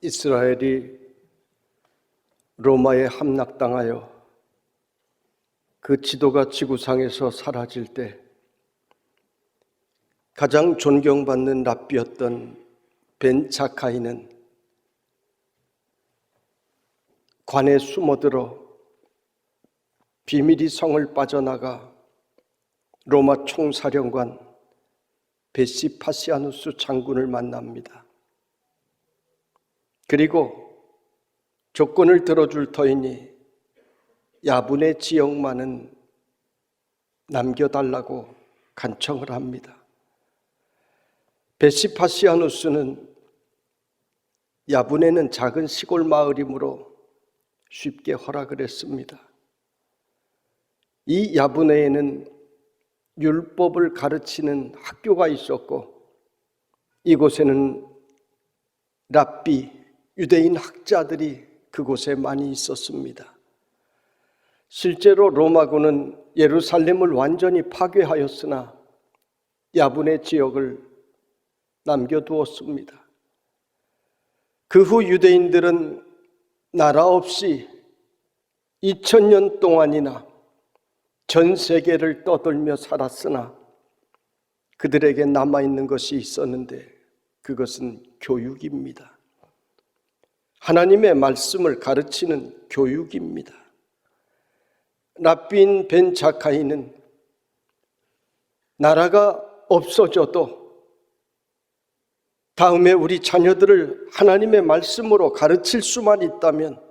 이스라엘이 로마에 함락당하여 그 지도가 지구상에서 사라질 때 가장 존경받는 랍비였던 벤 자카이는 관에 숨어들어 비밀이 성을 빠져나가 로마 총사령관 베시파시아누스 장군을 만납니다. 그리고 조건을 들어줄 터이니 야분의 지역만은 남겨달라고 간청을 합니다. 베시파시아누스는 야분에는 작은 시골 마을이므로 쉽게 허락을 했습니다. 이 야분에에는 율법을 가르치는 학교가 있었고 이곳에는 랍비, 유대인 학자들이 그곳에 많이 있었습니다. 실제로 로마군은 예루살렘을 완전히 파괴하였으나 야분의 지역을 남겨두었습니다. 그 후 유대인들은 나라 없이 2000년 동안이나 전 세계를 떠돌며 살았으나 그들에게 남아있는 것이 있었는데 그것은 교육입니다. 하나님의 말씀을 가르치는 교육입니다. 랍비인 벤 자카이는 나라가 없어져도 다음에 우리 자녀들을 하나님의 말씀으로 가르칠 수만 있다면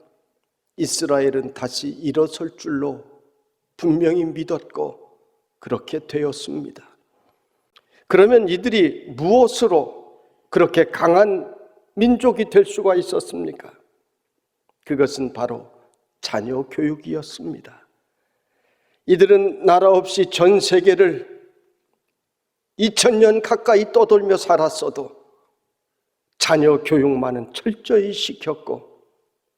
이스라엘은 다시 일어설 줄로 분명히 믿었고 그렇게 되었습니다. 그러면 이들이 무엇으로 그렇게 강한 민족이 될 수가 있었습니까? 그것은 바로 자녀 교육이었습니다. 이들은 나라 없이 전 세계를 2000년 가까이 떠돌며 살았어도 자녀 교육만은 철저히 시켰고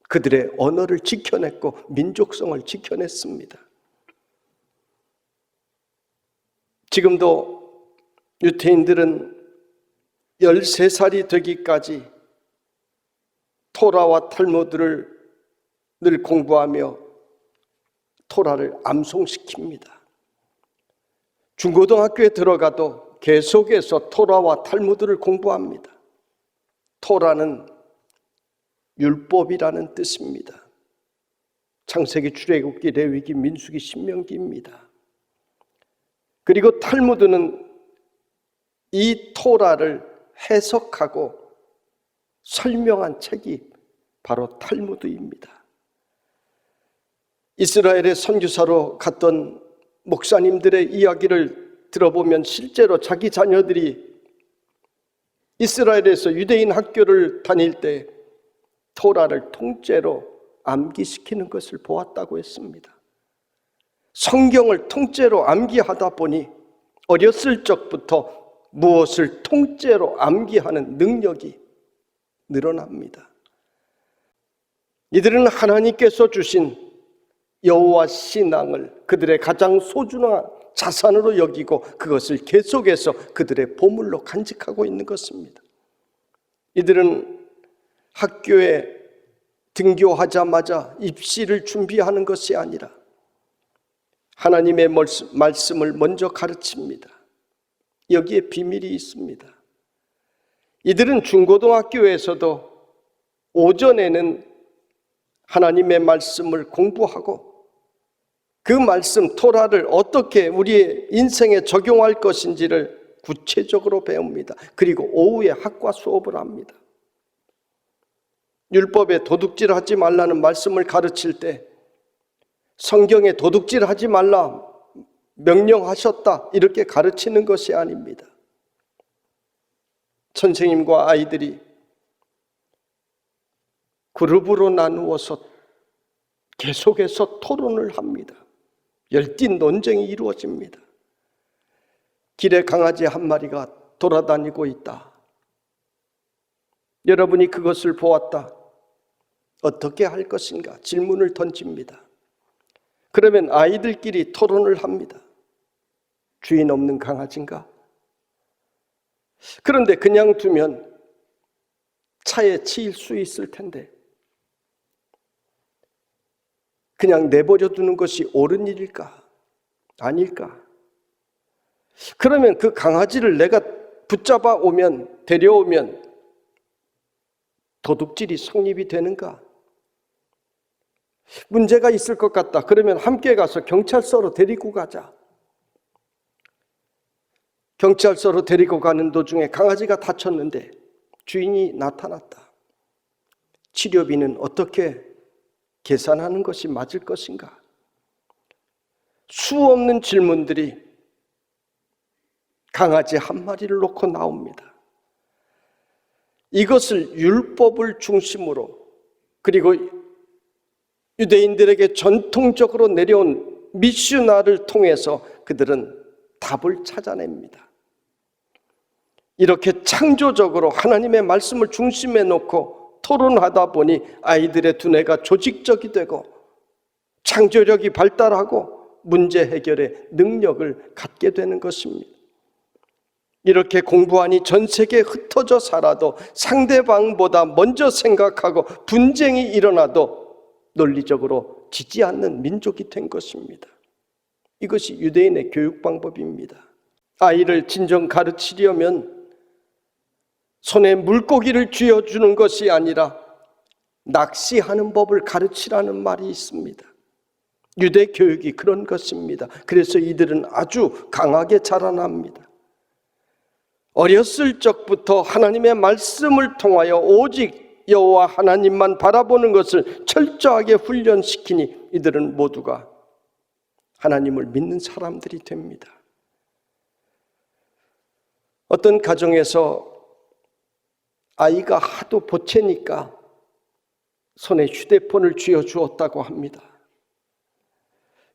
그들의 언어를 지켜냈고 민족성을 지켜냈습니다. 지금도 유태인들은 13살이 되기까지 토라와 탈무드를 늘 공부하며 토라를 암송시킵니다. 중고등학교에 들어가도 계속해서 토라와 탈무드를 공부합니다. 토라는 율법이라는 뜻입니다. 창세기, 출애굽기, 레위기, 민수기, 신명기입니다. 그리고 탈무드는 이 토라를 해석하고 설명한 책이 바로 탈무드입니다. 이스라엘의 선교사로 갔던 목사님들의 이야기를 들어보면 실제로 자기 자녀들이 이스라엘에서 유대인 학교를 다닐 때 토라를 통째로 암기시키는 것을 보았다고 했습니다. 성경을 통째로 암기하다 보니 어렸을 적부터 무엇을 통째로 암기하는 능력이 늘어납니다. 이들은 하나님께서 주신 여호와 신앙을 그들의 가장 소중한 자산으로 여기고 그것을 계속해서 그들의 보물로 간직하고 있는 것입니다. 이들은 학교에 등교하자마자 입시를 준비하는 것이 아니라 하나님의 말씀을 먼저 가르칩니다. 여기에 비밀이 있습니다. 이들은 중고등학교에서도 오전에는 하나님의 말씀을 공부하고 그 말씀 토라를 어떻게 우리의 인생에 적용할 것인지를 구체적으로 배웁니다. 그리고 오후에 학과 수업을 합니다. 율법에 도둑질하지 말라는 말씀을 가르칠 때 성경에 도둑질하지 말라 명령하셨다 이렇게 가르치는 것이 아닙니다. 선생님과 아이들이 그룹으로 나누어서 계속해서 토론을 합니다. 열띤 논쟁이 이루어집니다. 길에 강아지 한 마리가 돌아다니고 있다. 여러분이 그것을 보았다. 어떻게 할 것인가? 질문을 던집니다. 그러면 아이들끼리 토론을 합니다. 주인 없는 강아지인가? 그런데 그냥 두면 차에 치일 수 있을 텐데 그냥 내버려 두는 것이 옳은 일일까? 아닐까? 그러면 그 강아지를 내가 붙잡아 오면, 데려오면 도둑질이 성립이 되는가? 문제가 있을 것 같다. 그러면 함께 가서 경찰서로 데리고 가자. 경찰서로 데리고 가는 도중에 강아지가 다쳤는데 주인이 나타났다. 치료비는 어떻게 계산하는 것이 맞을 것인가? 수없는 질문들이 강아지 한 마리를 놓고 나옵니다. 이것을 율법을 중심으로 그리고 유대인들에게 전통적으로 내려온 미슈나를 통해서 그들은 답을 찾아냅니다. 이렇게 창조적으로 하나님의 말씀을 중심에 놓고 토론하다 보니 아이들의 두뇌가 조직적이 되고 창조력이 발달하고 문제 해결의 능력을 갖게 되는 것입니다. 이렇게 공부하니 전 세계에 흩어져 살아도 상대방보다 먼저 생각하고 분쟁이 일어나도 논리적으로 지지 않는 민족이 된 것입니다. 이것이 유대인의 교육 방법입니다. 아이를 진정 가르치려면 손에 물고기를 쥐어주는 것이 아니라 낚시하는 법을 가르치라는 말이 있습니다. 유대 교육이 그런 것입니다. 그래서 이들은 아주 강하게 자라납니다. 어렸을 적부터 하나님의 말씀을 통하여 오직 여호와 하나님만 바라보는 것을 철저하게 훈련시키니 이들은 모두가 하나님을 믿는 사람들이 됩니다. 어떤 가정에서 아이가 하도 보채니까 손에 휴대폰을 쥐어주었다고 합니다.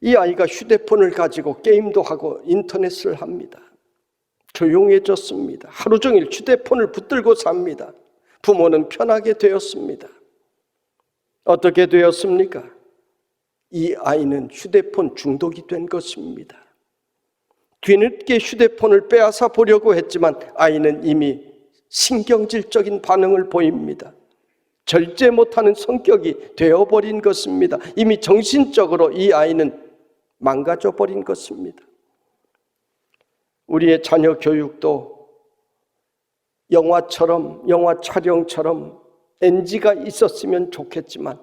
이 아이가 휴대폰을 가지고 게임도 하고 인터넷을 합니다. 조용해졌습니다. 하루 종일 휴대폰을 붙들고 삽니다. 부모는 편하게 되었습니다. 어떻게 되었습니까? 이 아이는 휴대폰 중독이 된 것입니다. 뒤늦게 휴대폰을 빼앗아 보려고 했지만 아이는 이미 신경질적인 반응을 보입니다. 절제 못하는 성격이 되어버린 것입니다. 이미 정신적으로 이 아이는 망가져 버린 것입니다. 우리의 자녀 교육도 영화처럼, 영화 촬영처럼 NG가 있었으면 좋겠지만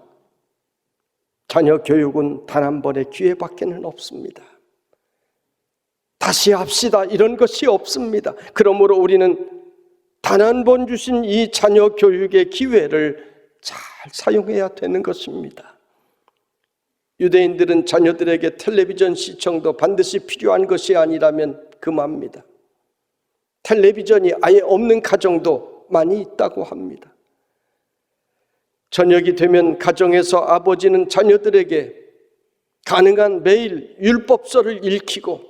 자녀 교육은 단 한 번의 기회밖에는 없습니다. 다시 합시다 이런 것이 없습니다. 그러므로 우리는 단 한 번 주신 이 자녀 교육의 기회를 잘 사용해야 되는 것입니다. 유대인들은 자녀들에게 텔레비전 시청도 반드시 필요한 것이 아니라면 금합니다. 텔레비전이 아예 없는 가정도 많이 있다고 합니다. 저녁이 되면 가정에서 아버지는 자녀들에게 가능한 매일 율법서를 읽히고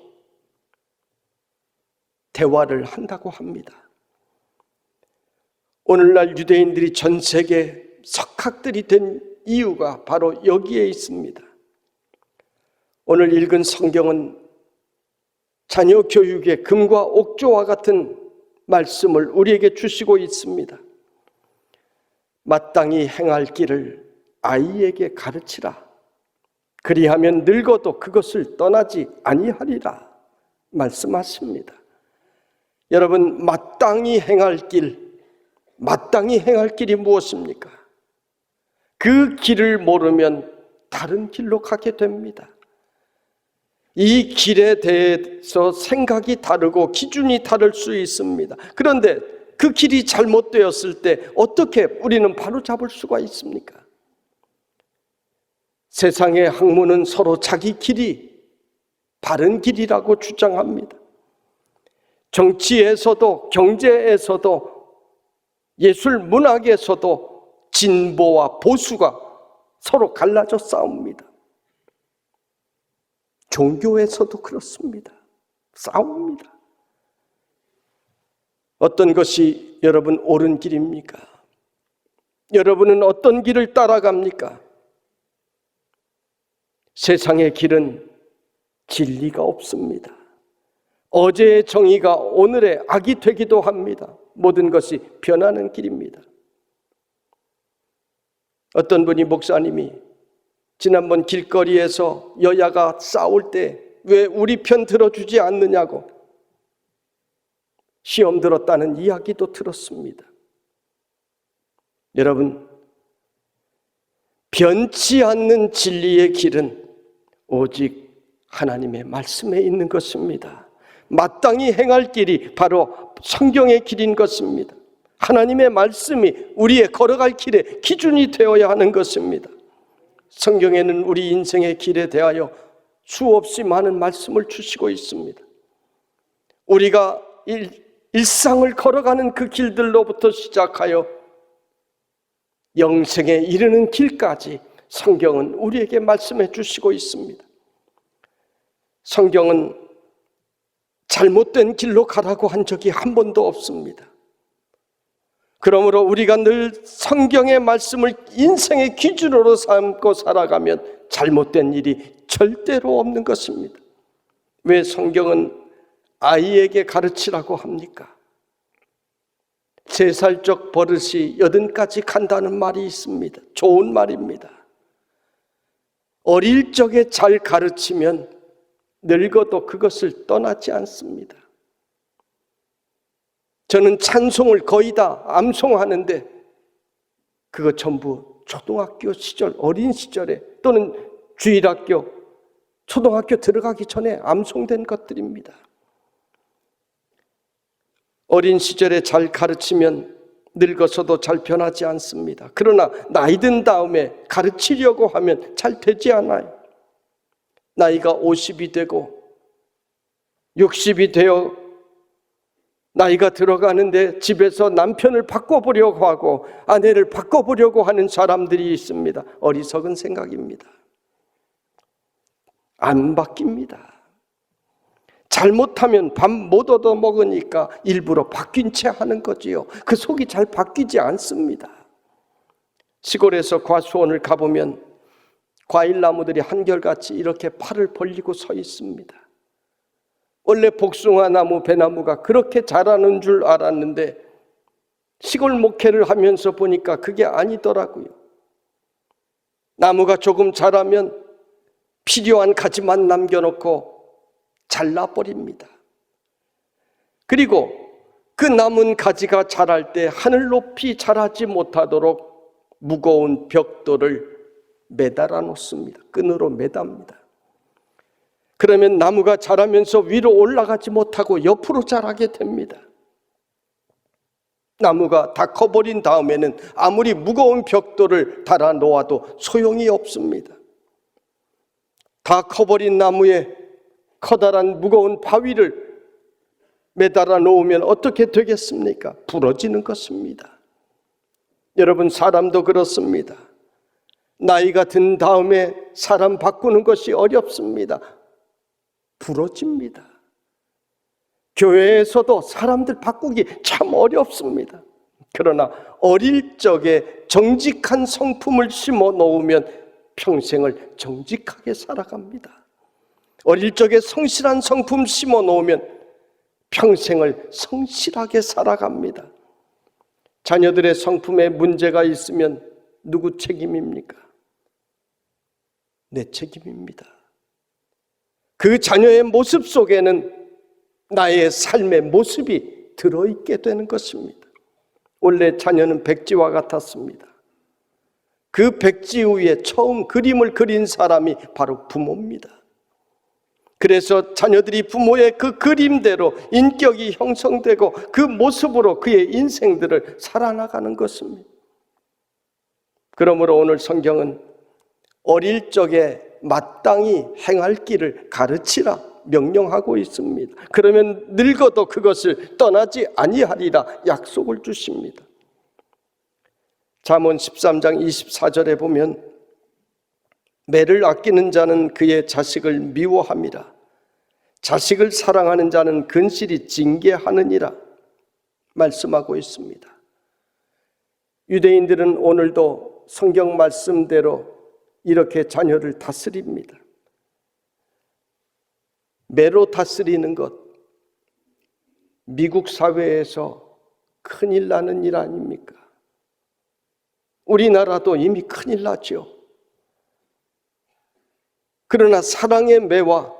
대화를 한다고 합니다. 오늘날 유대인들이 전 세계 석학들이 된 이유가 바로 여기에 있습니다. 오늘 읽은 성경은 자녀 교육의 금과 옥조와 같은 말씀을 우리에게 주시고 있습니다. 마땅히 행할 길을 아이에게 가르치라. 그리하면 늙어도 그것을 떠나지 아니하리라 말씀하십니다. 여러분, 마땅히 행할 길이 무엇입니까? 그 길을 모르면 다른 길로 가게 됩니다. 이 길에 대해서 생각이 다르고 기준이 다를 수 있습니다. 그런데 그 길이 잘못되었을 때 어떻게 우리는 바로잡을 수가 있습니까? 세상의 학문은 서로 자기 길이 바른 길이라고 주장합니다. 정치에서도 경제에서도 예술 문학에서도 진보와 보수가 서로 갈라져 싸웁니다. 종교에서도 그렇습니다. 싸웁니다. 어떤 것이 여러분 옳은 길입니까? 여러분은 어떤 길을 따라갑니까? 세상의 길은 진리가 없습니다. 어제의 정의가 오늘의 악이 되기도 합니다. 모든 것이 변하는 길입니다. 어떤 분이 목사님이 지난번 길거리에서 여야가 싸울 때 왜 우리 편 들어주지 않느냐고 시험 들었다는 이야기도 들었습니다. 여러분, 변치 않는 진리의 길은 오직 하나님의 말씀에 있는 것입니다. 마땅히 행할 길이 바로 성경의 길인 것입니다. 하나님의 말씀이 우리의 걸어갈 길의 기준이 되어야 하는 것입니다. 성경에는 우리 인생의 길에 대하여 수없이 많은 말씀을 주시고 있습니다. 우리가 일상을 걸어가는 그 길들로부터 시작하여 영생에 이르는 길까지 성경은 우리에게 말씀해 주시고 있습니다. 성경은 잘못된 길로 가라고 한 적이 한 번도 없습니다. 그러므로 우리가 늘 성경의 말씀을 인생의 기준으로 삼고 살아가면 잘못된 일이 절대로 없는 것입니다. 왜 성경은 아이에게 가르치라고 합니까? 3살적 버릇이 80까지 간다는 말이 있습니다. 좋은 말입니다. 어릴 적에 잘 가르치면 늙어도 그것을 떠나지 않습니다. 저는 찬송을 거의 다 암송하는데 그거 전부 초등학교 시절, 어린 시절에 또는 주일학교, 초등학교 들어가기 전에 암송된 것들입니다. 어린 시절에 잘 가르치면 늙어서도 잘 변하지 않습니다. 그러나 나이 든 다음에 가르치려고 하면 잘 되지 않아요. 나이가 50이 되고 60이 되어 나이가 들어가는데 집에서 남편을 바꿔보려고 하고 아내를 바꿔보려고 하는 사람들이 있습니다. 어리석은 생각입니다. 안 바뀝니다. 잘못하면 밥 못 얻어 먹으니까 일부러 바뀐 채 하는 거지요. 그 속이 잘 바뀌지 않습니다. 시골에서 과수원을 가보면 과일나무들이 한결같이 이렇게 팔을 벌리고 서 있습니다. 원래 복숭아 나무, 배나무가 그렇게 자라는 줄 알았는데 시골 목회를 하면서 보니까 그게 아니더라고요. 나무가 조금 자라면 필요한 가지만 남겨놓고 잘라버립니다. 그리고 그 남은 가지가 자랄 때 하늘 높이 자라지 못하도록 무거운 벽돌을 매달아 놓습니다. 끈으로 매답니다. 그러면 나무가 자라면서 위로 올라가지 못하고 옆으로 자라게 됩니다. 나무가 다 커버린 다음에는 아무리 무거운 벽돌을 달아 놓아도 소용이 없습니다. 다 커버린 나무에 커다란 무거운 바위를 매달아 놓으면 어떻게 되겠습니까? 부러지는 것입니다. 여러분, 사람도 그렇습니다. 나이가 든 다음에 사람 바꾸는 것이 어렵습니다. 부러집니다. 교회에서도 사람들 바꾸기 참 어렵습니다. 그러나 어릴 적에 정직한 성품을 심어 놓으면 평생을 정직하게 살아갑니다. 어릴 적에 성실한 성품 심어 놓으면 평생을 성실하게 살아갑니다. 자녀들의 성품에 문제가 있으면 누구 책임입니까? 내 책임입니다. 그 자녀의 모습 속에는 나의 삶의 모습이 들어있게 되는 것입니다. 원래 자녀는 백지와 같았습니다. 그 백지 위에 처음 그림을 그린 사람이 바로 부모입니다. 그래서 자녀들이 부모의 그 그림대로 인격이 형성되고 그 모습으로 그의 인생들을 살아나가는 것입니다. 그러므로 오늘 성경은 어릴 적에 마땅히 행할 길을 가르치라 명령하고 있습니다. 그러면 늙어도 그것을 떠나지 아니하리라 약속을 주십니다. 잠언 13장 24절에 보면 매를 아끼는 자는 그의 자식을 미워함이라. 자식을 사랑하는 자는 근실이 징계하느니라 말씀하고 있습니다. 유대인들은 오늘도 성경 말씀대로 이렇게 자녀를 다스립니다. 매로 다스리는 것, 미국 사회에서 큰일 나는 일 아닙니까? 우리나라도 이미 큰일 났죠. 그러나 사랑의 매와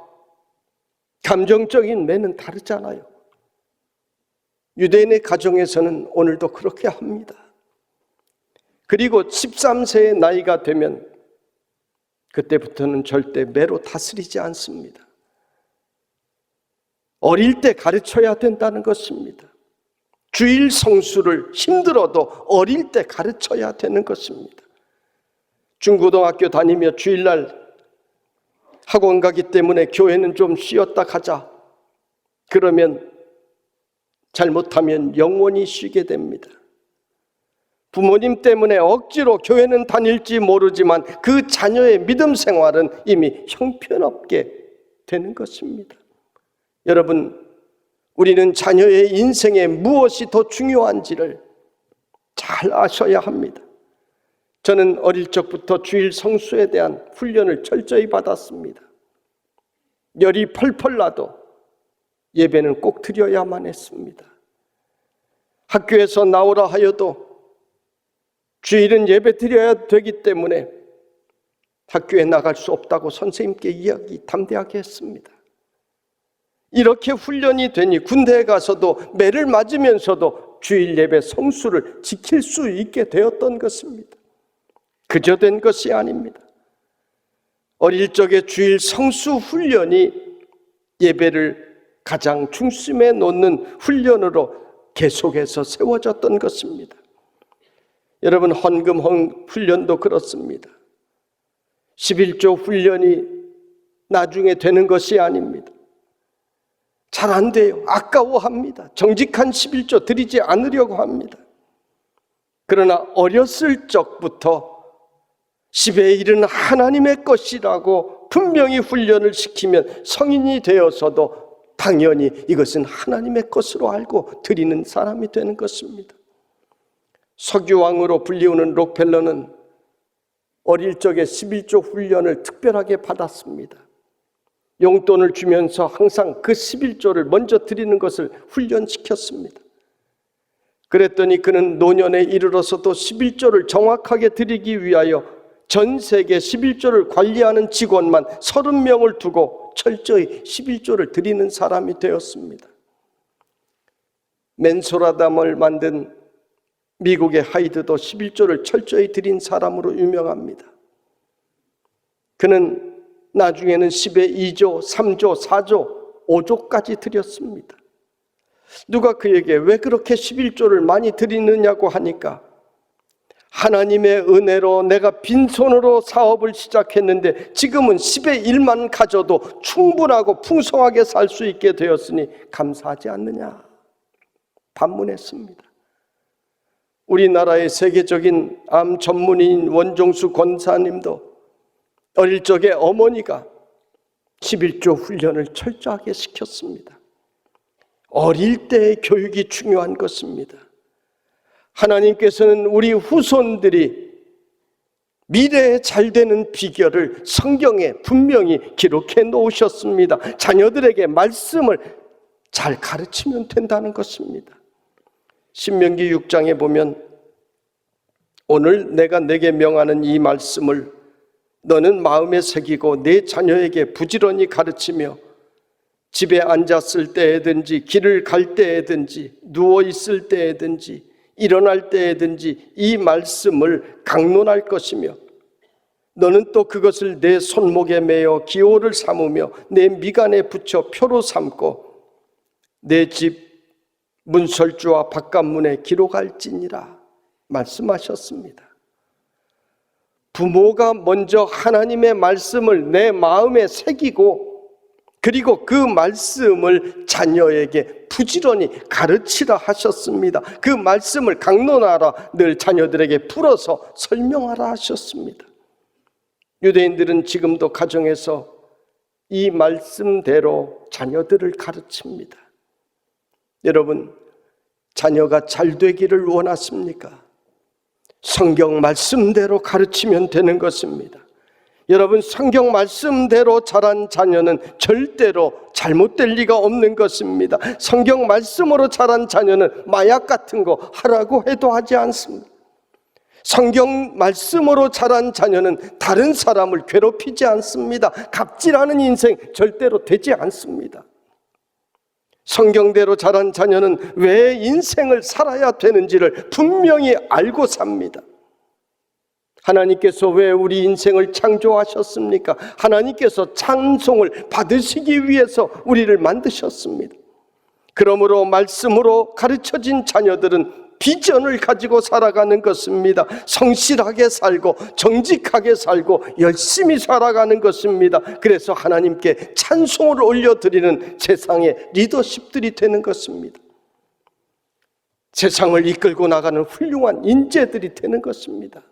감정적인 매는 다르잖아요. 유대인의 가정에서는 오늘도 그렇게 합니다. 그리고 13세의 나이가 되면 그때부터는 절대 매로 다스리지 않습니다. 어릴 때 가르쳐야 된다는 것입니다. 주일 성수를 힘들어도 어릴 때 가르쳐야 되는 것입니다. 중고등학교 다니며 주일날 학원 가기 때문에 교회는 좀 쉬었다 가자. 그러면 잘못하면 영원히 쉬게 됩니다. 부모님 때문에 억지로 교회는 다닐지 모르지만 그 자녀의 믿음 생활은 이미 형편없게 되는 것입니다. 여러분, 우리는 자녀의 인생에 무엇이 더 중요한지를 잘 아셔야 합니다. 저는 어릴 적부터 주일 성수에 대한 훈련을 철저히 받았습니다. 열이 펄펄 나도 예배는 꼭 드려야만 했습니다. 학교에서 나오라 하여도 주일은 예배 드려야 되기 때문에 학교에 나갈 수 없다고 선생님께 이야기 담대하게 했습니다. 이렇게 훈련이 되니 군대에 가서도 매를 맞으면서도 주일 예배 성수를 지킬 수 있게 되었던 것입니다. 그저 된 것이 아닙니다. 어릴 적에 주일 성수 훈련이 예배를 가장 중심에 놓는 훈련으로 계속해서 세워졌던 것입니다. 여러분, 헌금 훈련도 그렇습니다. 11조 훈련이 나중에 되는 것이 아닙니다. 잘 안 돼요. 아까워합니다. 정직한 11조 드리지 않으려고 합니다. 그러나 어렸을 적부터 10의 1은 하나님의 것이라고 분명히 훈련을 시키면 성인이 되어서도 당연히 이것은 하나님의 것으로 알고 드리는 사람이 되는 것입니다. 석유왕으로 불리우는 록펠러는 어릴 적에 11조 훈련을 특별하게 받았습니다. 용돈을 주면서 항상 그 11조를 먼저 드리는 것을 훈련시켰습니다. 그랬더니 그는 노년에 이르러서도 11조를 정확하게 드리기 위하여 전 세계 11조를 관리하는 직원만 30명을 두고 철저히 11조를 드리는 사람이 되었습니다. 맨소라담을 만든 미국의 하이드도 11조를 철저히 드린 사람으로 유명합니다. 그는 나중에는 10의 2조, 3조, 4조, 5조까지 드렸습니다. 누가 그에게 왜 그렇게 11조를 많이 드리느냐고 하니까 하나님의 은혜로 내가 빈손으로 사업을 시작했는데 지금은 10의 1만 가져도 충분하고 풍성하게 살 수 있게 되었으니 감사하지 않느냐 반문했습니다. 우리나라의 세계적인 암 전문의인 원종수 권사님도 어릴 적에 어머니가 11조 훈련을 철저하게 시켰습니다. 어릴 때의 교육이 중요한 것입니다. 하나님께서는 우리 후손들이 미래에 잘 되는 비결을 성경에 분명히 기록해 놓으셨습니다. 자녀들에게 말씀을 잘 가르치면 된다는 것입니다. 신명기 6장에 보면 오늘 내가 내게 명하는 이 말씀을 너는 마음에 새기고 내 자녀에게 부지런히 가르치며 집에 앉았을 때에든지 길을 갈 때에든지 누워 있을 때에든지 일어날 때에든지 이 말씀을 강론할 것이며 너는 또 그것을 내 손목에 매어 기호를 삼으며 내 미간에 붙여 표로 삼고 내 집 문설주와 바깥문에 기록할지니라 말씀하셨습니다. 부모가 먼저 하나님의 말씀을 내 마음에 새기고 그리고 그 말씀을 자녀에게 부지런히 가르치라 하셨습니다. 그 말씀을 강론하라, 늘 자녀들에게 풀어서 설명하라 하셨습니다. 유대인들은 지금도 가정에서 이 말씀대로 자녀들을 가르칩니다. 여러분, 자녀가 잘 되기를 원하십니까? 성경 말씀대로 가르치면 되는 것입니다. 여러분, 성경 말씀대로 자란 자녀는 절대로 잘못될 리가 없는 것입니다. 성경 말씀으로 자란 자녀는 마약 같은 거 하라고 해도 하지 않습니다. 성경 말씀으로 자란 자녀는 다른 사람을 괴롭히지 않습니다. 갑질하는 인생 절대로 되지 않습니다. 성경대로 자란 자녀는 왜 인생을 살아야 되는지를 분명히 알고 삽니다. 하나님께서 왜 우리 인생을 창조하셨습니까? 하나님께서 찬송을 받으시기 위해서 우리를 만드셨습니다. 그러므로 말씀으로 가르쳐진 자녀들은 비전을 가지고 살아가는 것입니다. 성실하게 살고 정직하게 살고 열심히 살아가는 것입니다. 그래서 하나님께 찬송을 올려드리는 세상의 리더십들이 되는 것입니다. 세상을 이끌고 나가는 훌륭한 인재들이 되는 것입니다.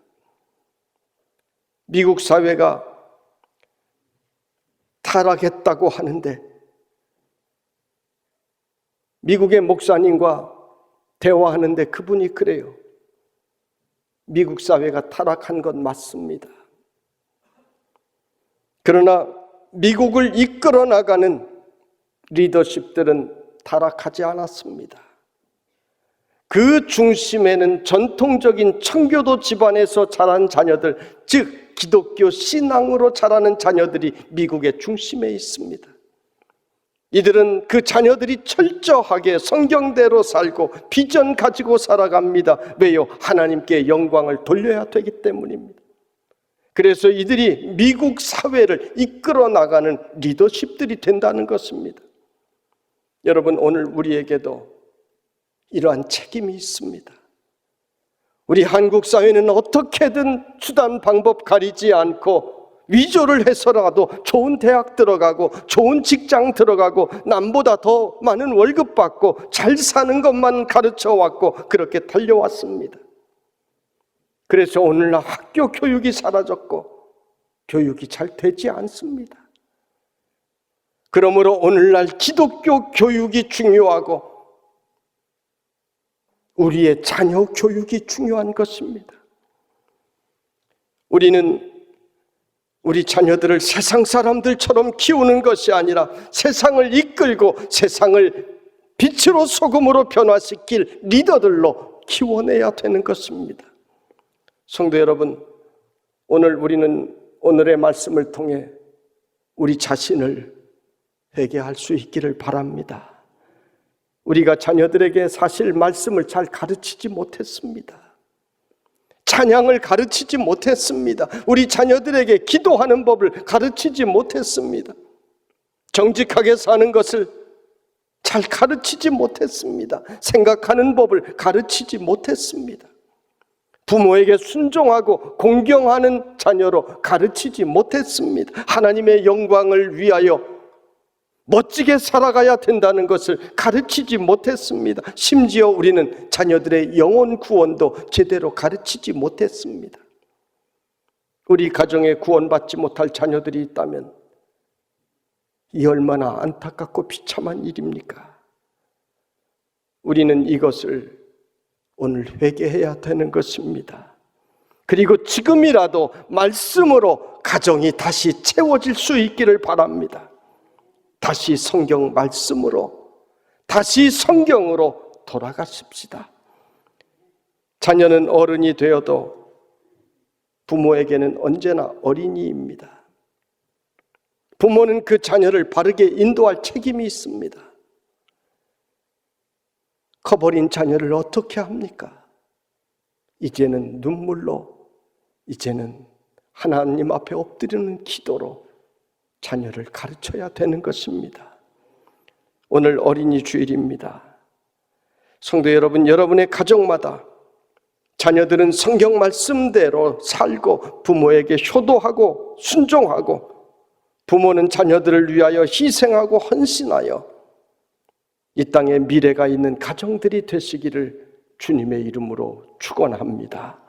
미국 사회가 타락했다고 하는데 미국의 목사님과 대화하는데 그분이 그래요. 미국 사회가 타락한 건 맞습니다. 그러나 미국을 이끌어 나가는 리더십들은 타락하지 않았습니다. 그 중심에는 전통적인 청교도 집안에서 자란 자녀들, 즉 기독교 신앙으로 자라는 자녀들이 미국의 중심에 있습니다. 이들은 그 자녀들이 철저하게 성경대로 살고 비전 가지고 살아갑니다. 왜요? 하나님께 영광을 돌려야 되기 때문입니다. 그래서 이들이 미국 사회를 이끌어 나가는 리더십들이 된다는 것입니다. 여러분, 오늘 우리에게도 이러한 책임이 있습니다. 우리 한국 사회는 어떻게든 수단 방법 가리지 않고 위조를 해서라도 좋은 대학 들어가고 좋은 직장 들어가고 남보다 더 많은 월급 받고 잘 사는 것만 가르쳐 왔고 그렇게 달려왔습니다. 그래서 오늘날 학교 교육이 사라졌고 교육이 잘 되지 않습니다. 그러므로 오늘날 기독교 교육이 중요하고 우리의 자녀 교육이 중요한 것입니다. 우리는 우리 자녀들을 세상 사람들처럼 키우는 것이 아니라 세상을 이끌고 세상을 빛으로 소금으로 변화시킬 리더들로 키워내야 되는 것입니다. 성도 여러분, 오늘 우리는 오늘의 말씀을 통해 우리 자신을 회개할 수 있기를 바랍니다. 우리가 자녀들에게 사실 말씀을 잘 가르치지 못했습니다. 찬양을 가르치지 못했습니다. 우리 자녀들에게 기도하는 법을 가르치지 못했습니다. 정직하게 사는 것을 잘 가르치지 못했습니다. 생각하는 법을 가르치지 못했습니다. 부모에게 순종하고 공경하는 자녀로 가르치지 못했습니다. 하나님의 영광을 위하여 멋지게 살아가야 된다는 것을 가르치지 못했습니다. 심지어 우리는 자녀들의 영혼 구원도 제대로 가르치지 못했습니다. 우리 가정에 구원받지 못할 자녀들이 있다면 이 얼마나 안타깝고 비참한 일입니까? 우리는 이것을 오늘 회개해야 되는 것입니다. 그리고 지금이라도 말씀으로 가정이 다시 채워질 수 있기를 바랍니다. 다시 성경 말씀으로, 다시 성경으로 돌아가십시다. 자녀는 어른이 되어도 부모에게는 언제나 어린이입니다. 부모는 그 자녀를 바르게 인도할 책임이 있습니다. 커버린 자녀를 어떻게 합니까? 이제는 눈물로, 이제는 하나님 앞에 엎드리는 기도로 자녀를 가르쳐야 되는 것입니다. 오늘 어린이 주일입니다. 성도 여러분, 여러분의 가정마다 자녀들은 성경 말씀대로 살고 부모에게 효도하고 순종하고 부모는 자녀들을 위하여 희생하고 헌신하여 이 땅에 미래가 있는 가정들이 되시기를 주님의 이름으로 축원합니다.